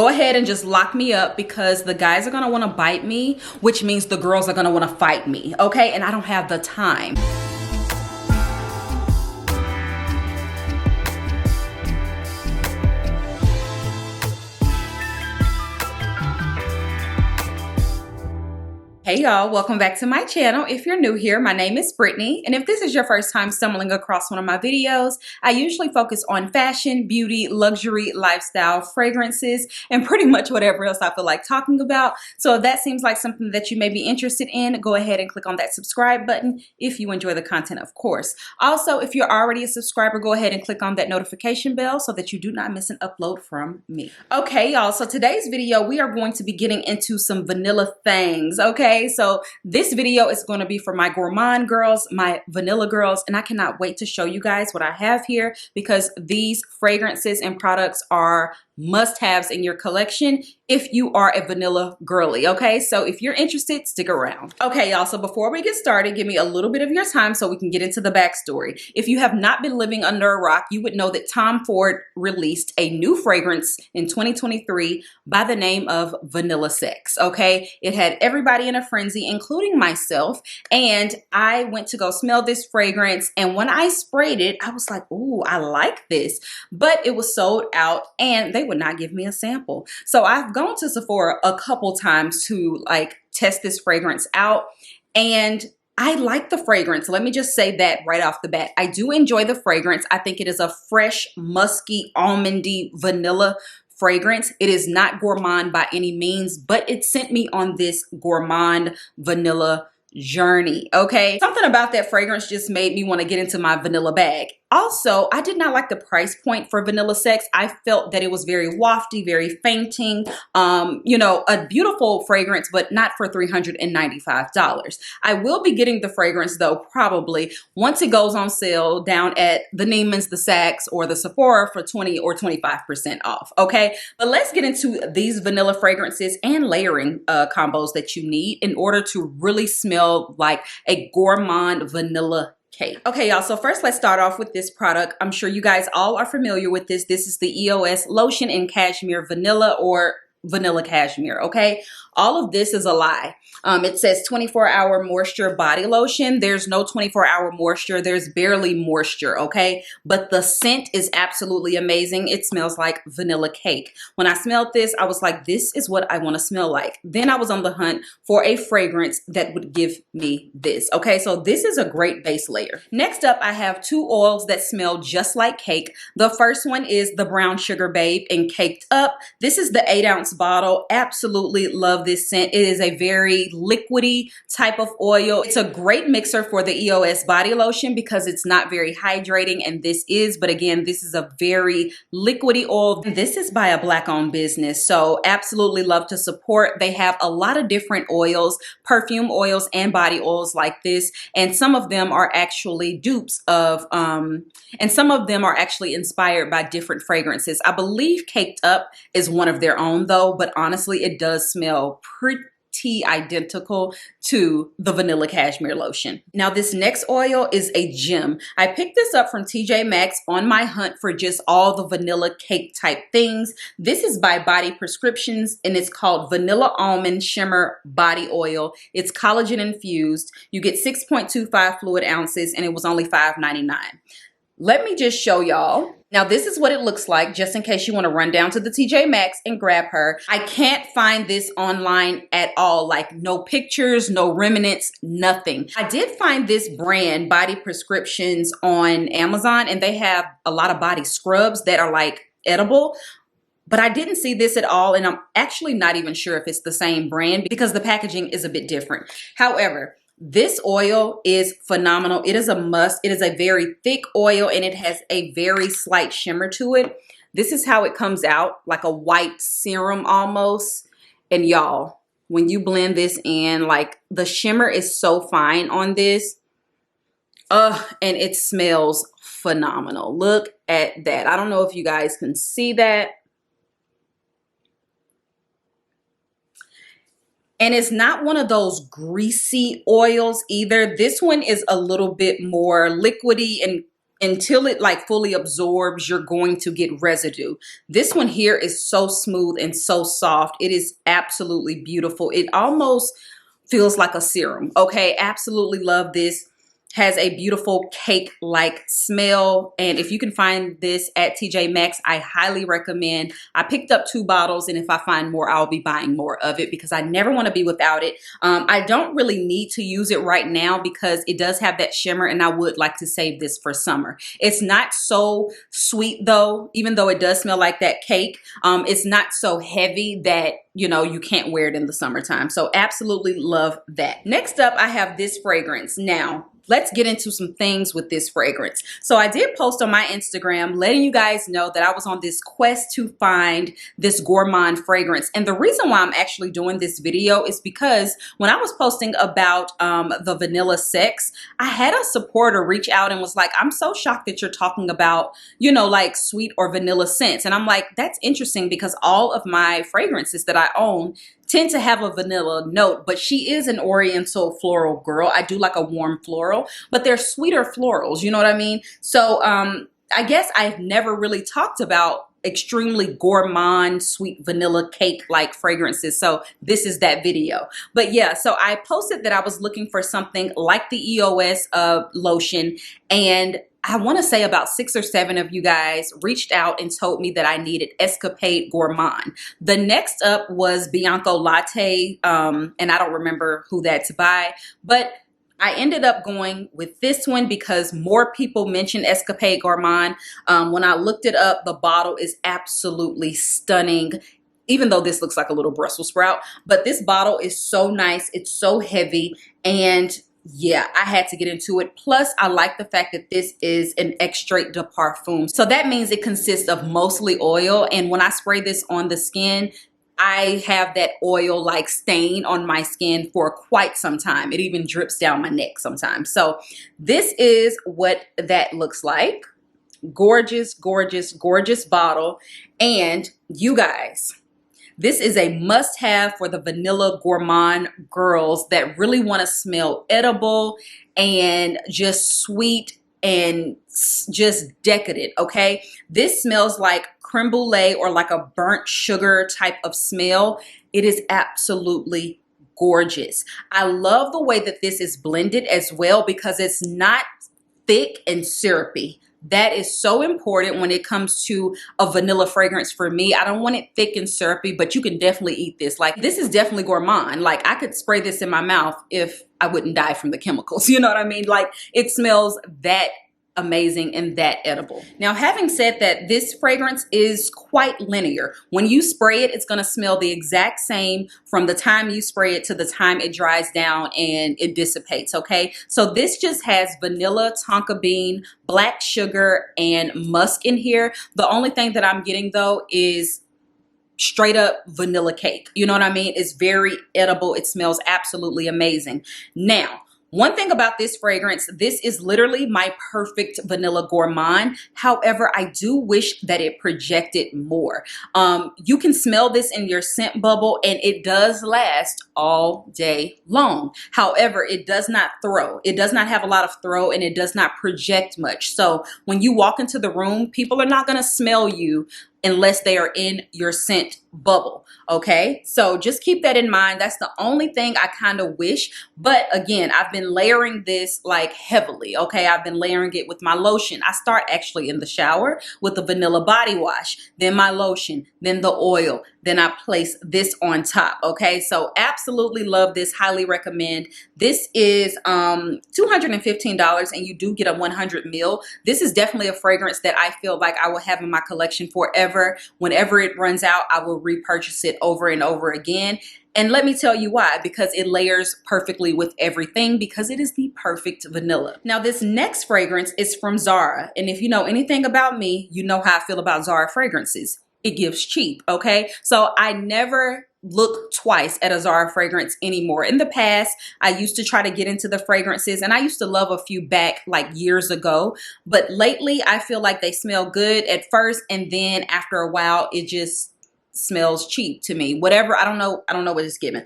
Go ahead and just lock me up because the guys are gonna wanna bite me, which means the girls are gonna wanna fight me, okay? And I don't have the time. Hey y'all, welcome back to my channel. If you're new here, my name is Brittany, and if this is your first time stumbling across one of my videos, I usually focus on fashion, beauty, luxury, lifestyle, fragrances, and pretty much whatever else I feel like talking about. So if that seems like something that you may be interested in, go ahead and click on that subscribe button if you enjoy the content, of course. Also, if you're already a subscriber, go ahead and click on that notification bell so that you do not miss an upload from me. Okay, y'all, so today's video, we are going to be getting into some vanilla things, okay? So this video is going to be for my gourmand girls, my vanilla girls, and I cannot wait to show you guys what I have here because these fragrances and products are must-haves in your collection if you are a vanilla girly, okay? So if you're interested, stick around. Okay, y'all, so before we get started, give me a little bit of your time so we can get into the backstory. If you have not been living under a rock, you would know that Tom Ford released a new fragrance in 2023 by the name of Vanilla Sex, okay? It had everybody in a frenzy, including myself, and I went to go smell this fragrance, and when I sprayed it, I was like, ooh, I like this, but it was sold out, and they would not give me a sample. So I've gone to Sephora a couple times to like test this fragrance out, and I like the fragrance. Let me just say that right off the bat. I do enjoy the fragrance. I think it is a fresh, musky, almondy, vanilla fragrance. It is not gourmand by any means, but it sent me on this gourmand vanilla journey, okay? Something about that fragrance just made me want to get into my vanilla bag. Also, I did not like the price point for Vanilla Sex. I felt that it was very wafty, very fainting, you know, a beautiful fragrance, but not for $395. I will be getting the fragrance though, probably once it goes on sale down at the Neiman's, the Saks, or the Sephora for 20 or 25% off, okay? But let's get into these vanilla fragrances and layering combos that you need in order to really smell like a gourmand vanilla cake. Okay, y'all, so first let's start off with this product. I'm sure you guys all are familiar with this. This is the EOS Lotion in Cashmere Vanilla or Vanilla Cashmere, okay? All of this is a lie. It says 24-hour moisture body lotion. There's no 24-hour moisture. There's barely moisture, okay? But the scent is absolutely amazing. It smells like vanilla cake. When I smelled this, I was like, this is what I want to smell like. Then I was on the hunt for a fragrance that would give me this, okay? So this is a great base layer. Next up, I have two oils that smell just like cake. The first one is the Brown Sugar Babe in Caked Up. This is the 8-ounce bottle. Absolutely love this scent. It is a very liquidy type of oil. It's a great mixer for the EOS body lotion because it's not very hydrating, and this is, but again, this is a very liquidy oil. This is by a Black-owned business, so absolutely love to support. They have a lot of different oils, perfume oils and body oils like this, and some of them are actually dupes of, and some of them are actually inspired by different fragrances. I believe Caked Up is one of their own though, but honestly, it does smell pretty identical to the Vanilla Cashmere lotion. Now this next oil is a gem. I picked this up from TJMAXX on my hunt for just all the vanilla cake type things. This is by Body Prescriptions and it's called Vanilla Almond Shimmer Body Oil. It's collagen infused. You get 6.25 fluid ounces and it was only $5.99. Let me just show y'all. Now this is what it looks like, just in case you want to run down to the TJMAXX and grab her. I can't find this online at all, like no pictures, no remnants, nothing. I did find this brand, Body Prescriptions, on Amazon, and they have a lot of body scrubs that are like edible. But I didn't see this at all, and I'm actually not even sure if it's the same brand because the packaging is a bit different. However, this oil is phenomenal. It is a must. It is a very thick oil and it has a very slight shimmer to it. This is how it comes out, like a white serum almost. And y'all, when you blend this in, like the shimmer is so fine on this. And it smells phenomenal. Look at that. I don't know if you guys can see that. And it's not one of those greasy oils either. This one is a little bit more liquidy and until it like fully absorbs, you're going to get residue. This one here is so smooth and so soft. It is absolutely beautiful. It almost feels like a serum. Okay, absolutely love this. Has a beautiful cake-like smell, and if you can find this at TJMAXX, I highly recommend. I picked up 2 bottles, and if I find more, I'll be buying more of it because I never want to be without it. I don't really need to use it right now because it does have that shimmer, and I would like to save this for summer. It's not so sweet though, even though it does smell like that cake. It's not so heavy that, you know, you can't wear it in the summertime. So absolutely love that. Next up, I have this fragrance. Now, let's get into some things with this fragrance. So I did post on my Instagram letting you guys know that I was on this quest to find this gourmand fragrance. And the reason why I'm actually doing this video is because when I was posting about the vanilla sex, I had a supporter reach out and was like, I'm so shocked that you're talking about, you know, like sweet or vanilla scents. And I'm like, that's interesting because all of my fragrances that I own tend to have a vanilla note, but she is an oriental floral girl. I do like a warm floral, but they're sweeter florals, you know what I mean? So I guess I've never really talked about extremely gourmand sweet vanilla cake like fragrances, so this is that video. But yeah, so I posted that I was looking for something like the EOS lotion, and I want to say about 6 or 7 of you guys reached out and told me that I needed Escapade Gourmand. The next up was Bianco Latte, and I don't remember who that's by, but I ended up going with this one because more people mentioned Escapade Gourmand. When I looked it up, the bottle is absolutely stunning, even though this looks like a little Brussels sprout. But this bottle is so nice. It's so heavy, and yeah, I had to get into it. Plus, I like the fact that this is an extrait de parfum. So that means it consists of mostly oil. And when I spray this on the skin, I have that oil like stain on my skin for quite some time. It even drips down my neck sometimes. So this is what that looks like. Gorgeous, gorgeous, gorgeous bottle. And you guys, this is a must-have for the vanilla gourmand girls that really want to smell edible and just sweet and just decadent, okay? This smells like creme brulee or like a burnt sugar type of smell. It is absolutely gorgeous. I love the way that this is blended as well because it's not thick and syrupy. That is so important when it comes to a vanilla fragrance for me. I don't want it thick and syrupy, but you can definitely eat this. Like, this is definitely gourmand. Like, I could spray this in my mouth if I wouldn't die from the chemicals. You know what I mean? Like, it smells that amazing and that edible. Now, having said that, this fragrance is quite linear. When you spray it, it's going to smell the exact same from the time you spray it to the time it dries down and it dissipates, okay? So this just has vanilla, tonka bean, black sugar, and musk in here. The only thing that I'm getting though is straight up vanilla cake. You know what I mean? It's very edible. It smells absolutely amazing. Now, one thing about this fragrance, this is literally my perfect vanilla gourmand. However, I do wish that it projected more. You can smell this in your scent bubble and it does last all day long. However, it does not throw. It does not have a lot of throw and it does not project much. So when you walk into the room, people are not going to smell you unless they are in your scent bubble, okay? So just keep that in mind. That's the only thing I kind of wish. But again, I've been layering this like heavily, okay? I've been layering it with my lotion. I start actually in the shower with the vanilla body wash, then my lotion, then the oil, then I place this on top, okay? So absolutely love this, highly recommend. This is $215 and you do get a 100 ml. This is definitely a fragrance that I feel like I will have in my collection forever. Whenever it runs out, I will repurchase it over and over again. And let me tell you why, because it layers perfectly with everything because it is the perfect vanilla. Now this next fragrance is from ZARA. And if you know anything about me, you know how I feel about ZARA fragrances. It gives cheap, okay? So I never look twice at a ZARA fragrance anymore. In the past, I used to try to get into the fragrances and I used to love a few back like years ago. But lately, I feel like they smell good at first and then after a while, it just smells cheap to me. Whatever, I don't know what it's giving.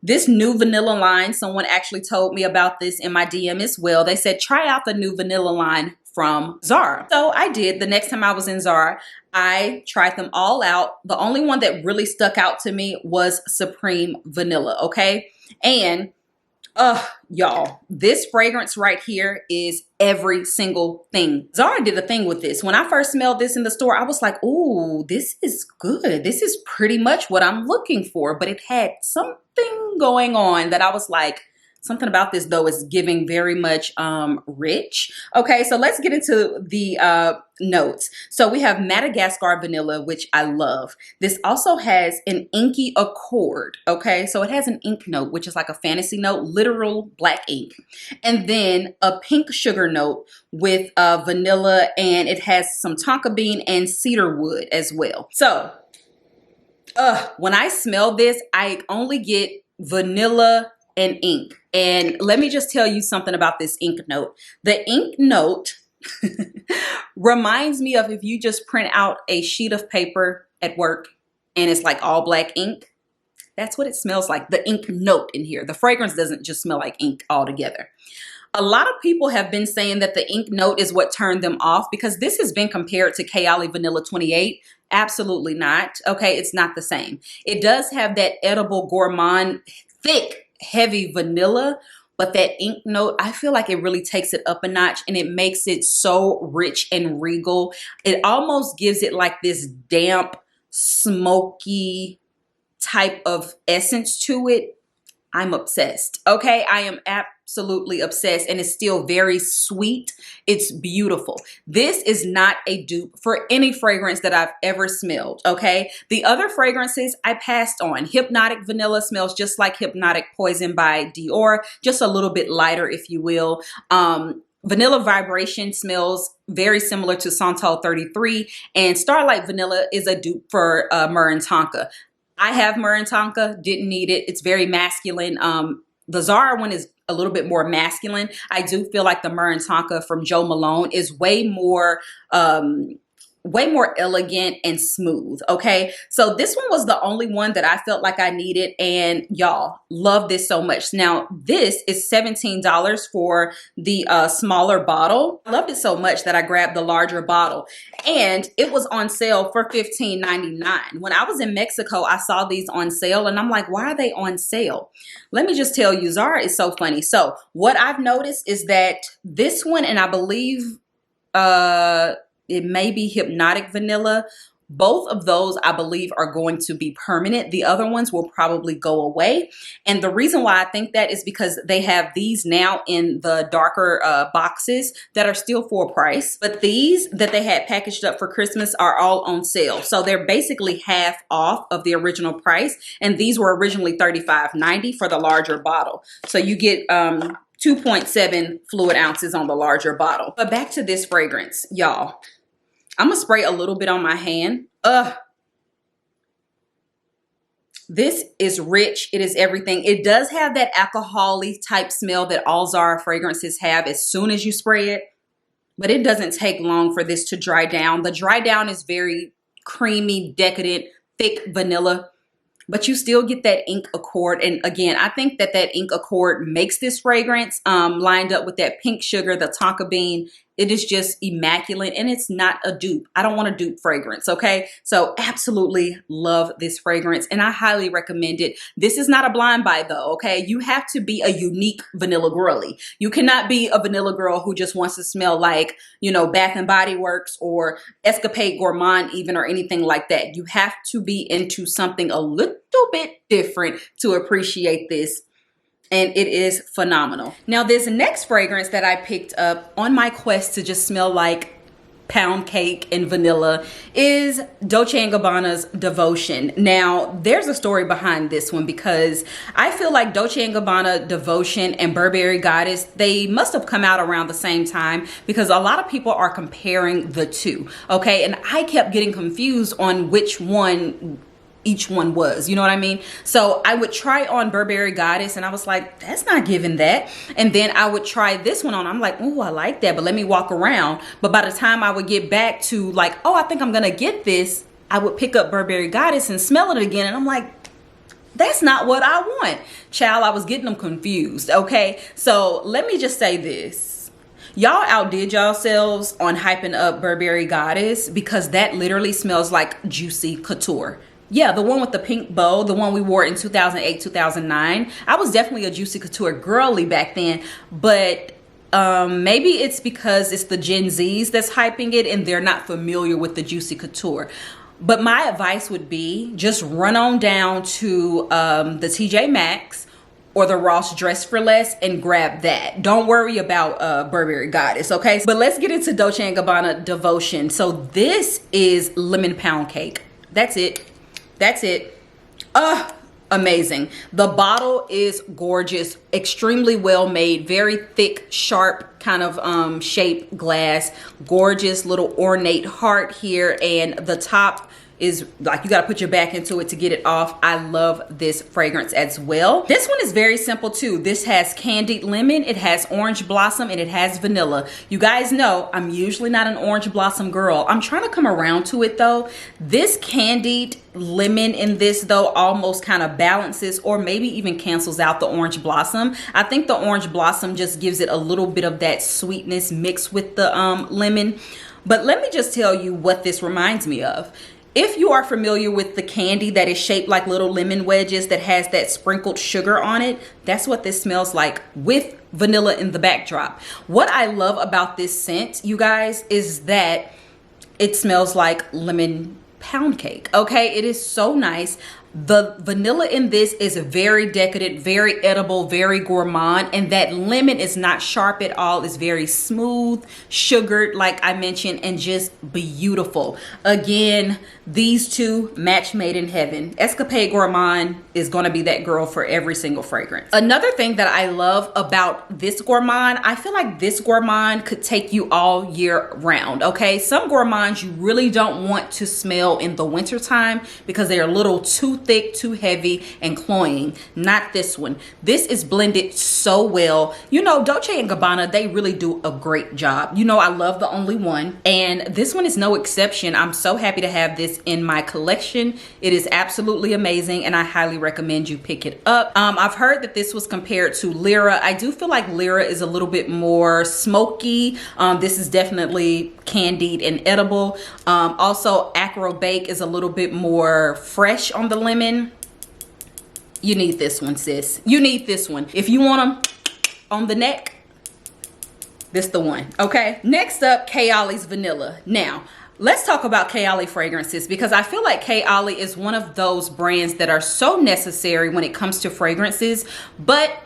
This new vanilla line, someone actually told me about this in my DM as well. They said, try out the new vanilla line from Zara. So I did. The next time I was in Zara, I tried them all out. The only one that really stuck out to me was Supreme Vanilla, okay? And y'all, this fragrance right here is every single thing. Zara did a thing with this. When I first smelled this in the store, I was like, ooh, this is good. This is pretty much what I'm looking for. But it had something going on that I was like, something about this though is giving very much rich. Okay, so let's get into the notes. So we have Madagascar Vanilla, which I love. This also has an inky accord. Okay, so it has an ink note, which is like a fantasy note, literal black ink. And then a pink sugar note with vanilla, and it has some tonka bean and cedar wood as well. So when I smell this, I only get vanilla and ink. And let me just tell you something about this ink note. The ink note reminds me of if you just print out a sheet of paper at work and it's like all black ink. That's what it smells like, the ink note in here. The fragrance doesn't just smell like ink altogether. A lot of people have been saying that the ink note is what turned them off because this has been compared to KAYALI Vanilla 28. Absolutely not. Okay, it's not the same. It does have that edible gourmand, thick, heavy vanilla, but that ink note, I feel like it really takes it up a notch and it makes it so rich and regal. It almost gives it like this damp, smoky type of essence to it. I'm obsessed. Okay, I am absolutely obsessed, and it's still very sweet. It's beautiful. This is not a dupe for any fragrance that I've ever smelled. Okay, the other fragrances I passed on. Hypnotic Vanilla smells just like Hypnotic Poison by Dior, just a little bit lighter, if you will. Vanilla Vibration smells very similar to Santal 33, and Starlight Vanilla is a dupe for MYRRH and TONKA. I have MYRRH and TONKA, didn't need it. It's very masculine. The Zara one is a little bit more masculine. I do feel like the MYRRH and TONKA from Jo Malone is way more elegant and smooth. Okay, so this one was the only one that I felt like I needed, and y'all, love this so much. Now this is $17 for the smaller bottle. I loved it so much that I grabbed the larger bottle, and it was on sale for $15.99. When I was in Mexico, I saw these on sale and I'm like, why are they on sale? Let me just tell you, Zara is so funny. So what I've noticed is that this one, and I believe it may be Hypnotic Vanilla. Both of those, I believe, are going to be permanent. The other ones will probably go away. And the reason why I think that is because they have these now in the darker boxes that are still full price. But these that they had packaged up for Christmas are all on sale. So they're basically half off of the original price. And these were originally $35.90 for the larger bottle. So you get 2.7 fluid ounces on the larger bottle. But back to this fragrance, y'all. I'm gonna spray a little bit on my hand. This is rich. It is everything. It does have that alcohol-y type smell that all Zara fragrances have as soon as you spray it, but it doesn't take long for this to dry down. The dry down is very creamy, decadent, thick vanilla, but you still get that ink accord. And again, I think that that ink accord makes this fragrance lined up with that pink sugar, the tonka bean. It is just immaculate, and it's not a dupe. I don't want a dupe fragrance, okay? So absolutely love this fragrance, and I highly recommend it. This is not a blind buy though, okay? You have to be a unique vanilla girly. You cannot be a vanilla girl who just wants to smell like, you know, Bath and Body Works or Escapade Gourmand even, or anything like that. You have to be into something a little bit different to appreciate this. And it is phenomenal. Now, this next fragrance that I picked up on my quest to just smell like pound cake and vanilla is Dolce & Gabbana's Devotion. Now, there's a story behind this one because I feel like Dolce & Gabbana Devotion and Burberry Goddess, they must have come out around the same time because a lot of people are comparing the two, okay? And I kept getting confused on which one each one was, you know what I mean? So I would try on Burberry Goddess and I was like, that's not giving that. And then I would try this one on. I'm like, oh, I like that, but let me walk around. But by the time I would get back to like, oh, I think I'm gonna get this, I would pick up Burberry Goddess and smell it again. And I'm like, that's not what I want. Child, I was getting them confused, okay? So let me just say this. Y'all outdid yourselves on hyping up Burberry Goddess, because that literally smells like Juicy Couture. Yeah, the one with the pink bow, the one we wore in 2008, 2009. I was definitely a Juicy Couture girly back then, but maybe it's because it's the Gen Zs that's hyping it and they're not familiar with the Juicy Couture. But my advice would be just run on down to the TJMAXX or the Ross Dress for Less and grab that. Don't worry about Burberry Goddess, okay? But let's get into Dolce & Gabbana Devotion. So this is lemon pound cake. That's it. That's it. Amazing. The bottle is gorgeous, extremely well made, very thick, sharp kind of shaped glass, gorgeous little ornate heart here, and the top is like you got to put your back into it to get it off. I love this fragrance as well. This one is very simple too. This has candied lemon, it has orange blossom, and it has vanilla. You guys know I'm usually not an orange blossom girl. I'm trying to come around to it though. This candied lemon in this though almost kind of balances or maybe even cancels out the orange blossom. I think the orange blossom just gives it a little bit of that sweetness mixed with the lemon. But let me just tell you what this reminds me of. If you are familiar with the candy that is shaped like little lemon wedges that has that sprinkled sugar on it, that's what this smells like with vanilla in the backdrop. What I love about this scent, you guys, is that it smells like lemon pound cake. Okay, it is so nice. The vanilla in this is very decadent, very edible, very gourmand, and that lemon is not sharp at all. It's very smooth, sugared, like I mentioned, and just beautiful. Again, these two match made in heaven. Escapade Gourmand is going to be that girl for every single fragrance. Another thing that I love about this gourmand, I feel like this gourmand could take you all year round. Okay, some gourmands you really don't want to smell in the winter time because they're a little too thick, too heavy, and cloying. Not this one. This is blended so well. You know, Dolce & Gabbana, they really do a great job. You know, I love the Only One, and this one is no exception. I'm so happy to have this in my collection. It is absolutely amazing, and I highly recommend you pick it up. I've heard that this was compared to Lyra. I do feel like Lyra is a little bit more smoky. This is definitely candied and edible. Also, Acro Bake is a little bit more fresh on the lemon. You need this one, sis. You need this one. If you want them on the neck, this the one, okay? Next up, KAYALI's Vanilla. Now, let's talk about KAYALI fragrances, because I feel like KAYALI is one of those brands that are so necessary when it comes to fragrances, but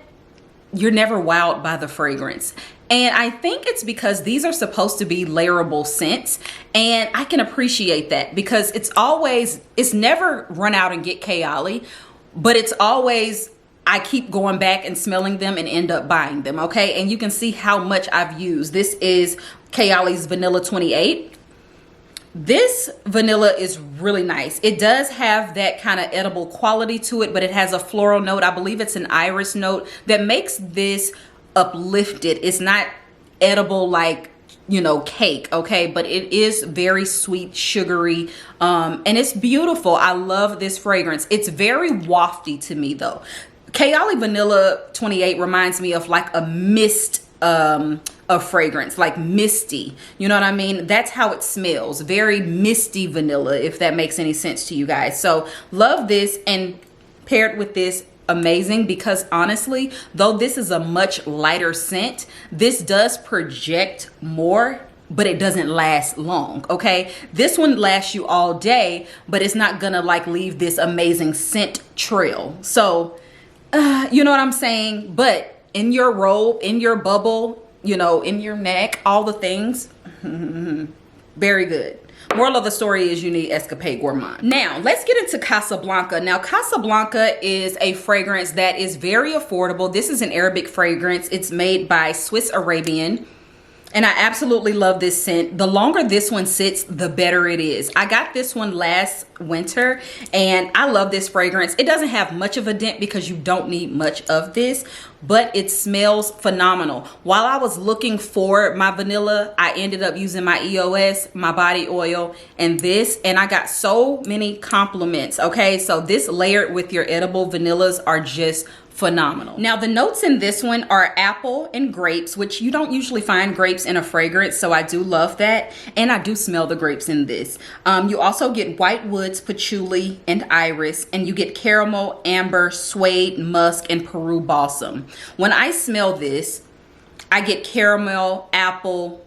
you're never wowed by the fragrance. And I think it's because these are supposed to be layerable scents, and I can appreciate that because it's never run out and get KAYALI, but it's always I keep going back and smelling them and end up buying them, okay? And you can see how much I've used. This is KAYALI's Vanilla 28. This vanilla is really nice. It does have that kind of edible quality to it, but it has a floral note. I believe it's an iris note that makes this uplifted. It's not edible like, you know, cake, okay? But it is very sweet, sugary, and it's beautiful. I love this fragrance. It's very wafty to me though. KAYALI Vanilla 28 reminds me of like a mist of fragrance, like misty, you know what I mean? That's how it smells, very misty vanilla, if that makes any sense to you guys. So love this, and paired with this, amazing, because honestly, though this is a much lighter scent, this does project more, but it doesn't last long, okay? This one lasts you all day, but it's not gonna like leave this amazing scent trail. So you know what I'm saying? But in your robe, in your bubble, you know, in your neck, all the things, very good. Moral of the story is you need Escapade Gourmand. Now, let's get into Casablanca. Now, Casablanca is a fragrance that is very affordable. This is an Arabic fragrance. It's made by Swiss Arabian. And I absolutely love this scent. The longer this one sits, the better it is. I got this one last winter. And I love this fragrance. It doesn't have much of a dent because you don't need much of this, but it smells phenomenal. While I was looking for my vanilla, I ended up using my EOS, my body oil, and this, and I got so many compliments. Okay, so this layered with your edible vanillas are just phenomenal. Now the notes in this one are apple and grapes, which you don't usually find grapes in a fragrance, so I do love that. And I do smell the grapes in this. You also get white woods, patchouli, and iris, and you get caramel, amber, suede, musk, and Peru balsam. When I smell this, I get caramel, apple.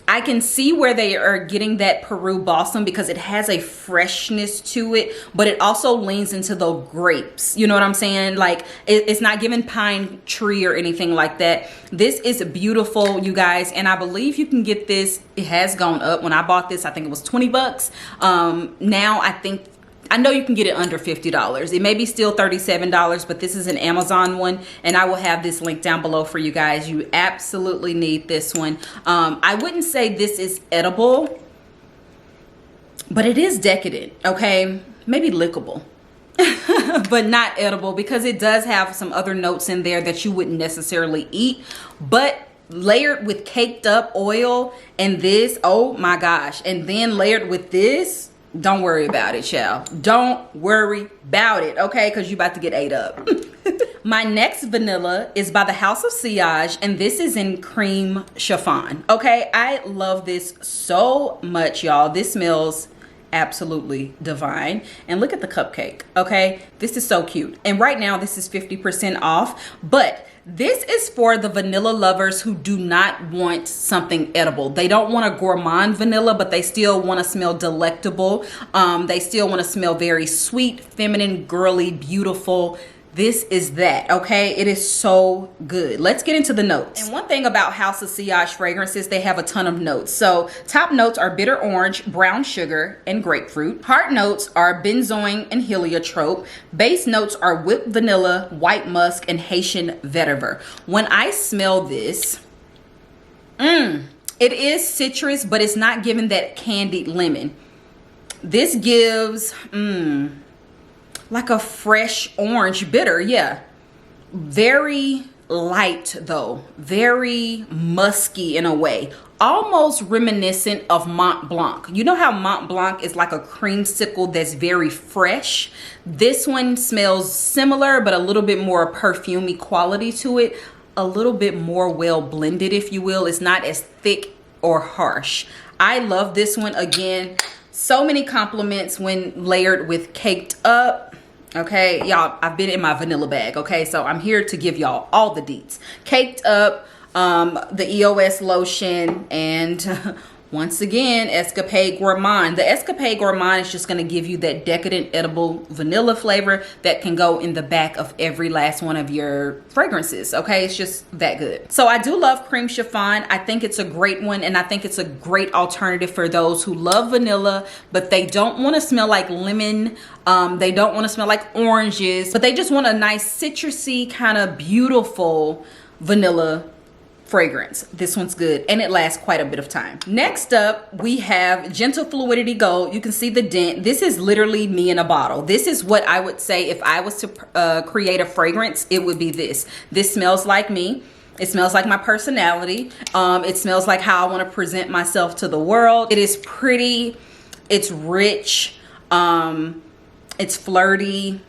I can see where they are getting that Peru balsam because it has a freshness to it, but it also leans into the grapes. You know what I'm saying? Like it's not giving pine tree or anything like that. This is beautiful, you guys, and I believe you can get this. It has gone up. When I bought this, I think it was 20 bucks. Now I know you can get it under $50. It may be still $37, but this is an Amazon one, and I will have this link down below for you guys. You absolutely need this one. I wouldn't say this is edible, but it is decadent, okay? Maybe lickable, but not edible, because it does have some other notes in there that you wouldn't necessarily eat, but layered with caked up oil and this, oh my gosh, and then layered with this. Don't worry about it, child. Don't worry about it, okay? Because you about to get ate up. My next vanilla is by the House of Sillage, and this is in cream chiffon, okay? I love this so much, y'all. This smells absolutely divine. And look at the cupcake, okay? This is so cute. And right now, this is 50% off, but this is for the vanilla lovers who do not want something edible. They don't want a gourmand vanilla, but they still want to smell delectable. They still want to smell very sweet, feminine, girly, beautiful. This is that, okay? It is so good. Let's get into the notes. And one thing about House of Sillage fragrances, they have a ton of notes. So top notes are bitter orange, brown sugar, and grapefruit. Heart notes are benzoin and heliotrope. Base notes are whipped vanilla, white musk, and Haitian vetiver. When I smell this, it is citrus, but it's not giving that candied lemon. This gives, like a fresh orange bitter, yeah. Very light though, very musky in a way. Almost reminiscent of Mont Blanc. You know how Mont Blanc is like a creamsicle that's very fresh? This one smells similar, but a little bit more perfumey quality to it. A little bit more well blended, if you will. It's not as thick or harsh. I love this one. Again, so many compliments when layered with caked up. Okay, y'all, I've been in my vanilla bag, okay? So I'm here to give y'all all the deets. Caked up, the EOS lotion, and once again, Escapade Gourmand. The Escapade Gourmand is just gonna give you that decadent edible vanilla flavor that can go in the back of every last one of your fragrances, okay? It's just that good. So I do love cream chiffon. I think it's a great one, and I think it's a great alternative for those who love vanilla, but they don't wanna smell like lemon, they don't wanna smell like oranges, but they just want a nice citrusy, kind of beautiful vanilla fragrance. This one's good, and it lasts quite a bit of time. Next up, we have Gentle Fluidity Gold. You can see the dent. This is literally me in a bottle. This is what I would say if I was to create a fragrance, it would be this. This smells like me. It smells like my personality. It smells like how I want to present myself to the world. It is pretty. It's rich. It's flirty.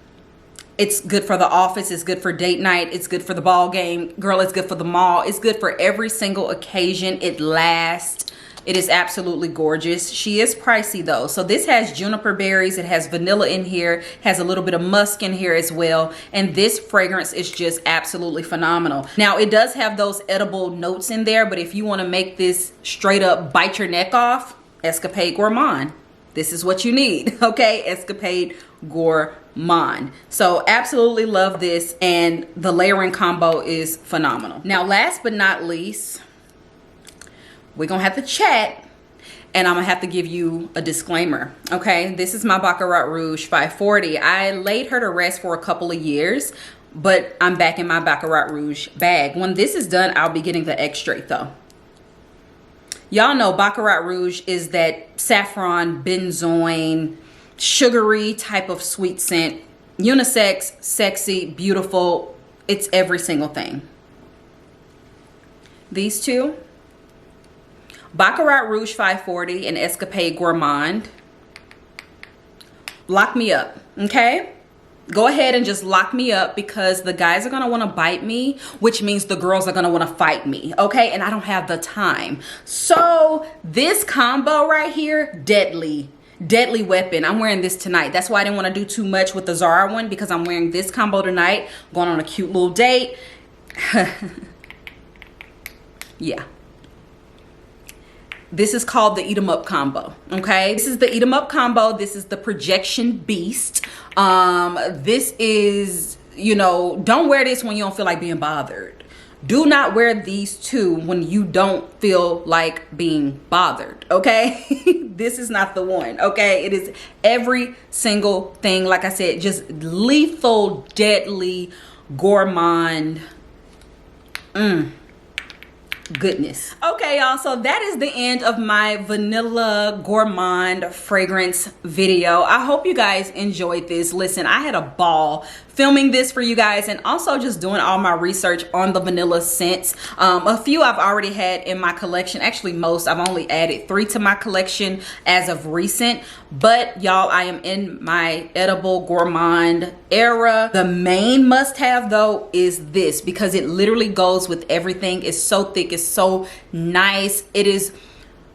It's good for the office. It's good for date night. It's good for the ball game. Girl, it's good for the mall. It's good for every single occasion. It lasts. It is absolutely gorgeous. She is pricey though. So this has juniper berries. It has vanilla in here. Has a little bit of musk in here as well. And this fragrance is just absolutely phenomenal. Now it does have those edible notes in there, but if you want to make this straight up bite your neck off, Escapade Gourmand. This is what you need, okay? Escapade Gourmand. So absolutely love this, and the layering combo is phenomenal. Now last but not least, we're gonna have to chat, and I'm gonna have to give you a disclaimer, okay? This is my Baccarat Rouge 540. I laid her to rest for a couple of years, but I'm back in my Baccarat Rouge bag. When this is done, I'll be getting the extrait though. Y'all know Baccarat Rouge is that saffron, benzoin, sugary type of sweet scent. Unisex, sexy, beautiful. It's every single thing. These two, Baccarat Rouge 540 and Escapade Gourmand. Lock me up, okay? Go ahead and just lock me up, because the guys are gonna wanna bite me, which means the girls are gonna wanna fight me, okay? And I don't have the time. So this combo right here, deadly weapon. I'm wearing this tonight. That's why I didn't want to do too much with the ZARA one, because I'm wearing this combo tonight, going on a cute little date. Yeah. This is called the Eat 'em Up combo, okay? This is the Eat 'em Up combo. This is the Projection Beast. This is, you know, don't wear this when you don't feel like being bothered. Do not wear these two when you don't feel like being bothered, okay? This is not the one, okay? It is every single thing. Like I said, just lethal, deadly, gourmand. Goodness. Okay, y'all, so that is the end of my vanilla gourmand fragrance video. I hope you guys enjoyed this. Listen, I had a ball filming this for you guys, and also just doing all my research on the vanilla scents. A few I've already had in my collection. Actually, most. I've only added 3 to my collection as of recent. But y'all, I am in my edible gourmand era. The main must-have though is this, because it literally goes with everything. It's so thick, it's so nice, it is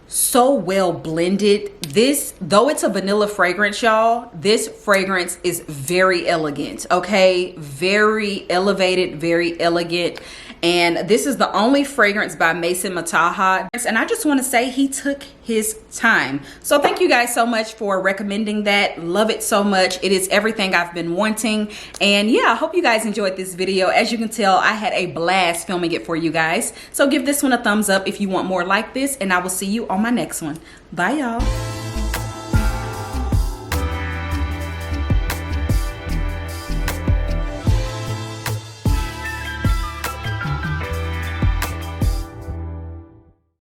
so well blended. This, though it's a vanilla fragrance, y'all, this fragrance is very elegant, okay? Very elevated, very elegant. And this is the only fragrance by Mason Mataha, and I just want to say he took his time. So thank you guys so much for recommending that. Love it so much. It is everything I've been wanting. And yeah, I hope you guys enjoyed this video. As you can tell, I had a blast filming it for you guys. So give this one a thumbs up if you want more like this, and I will see you on my next one. Bye, y'all.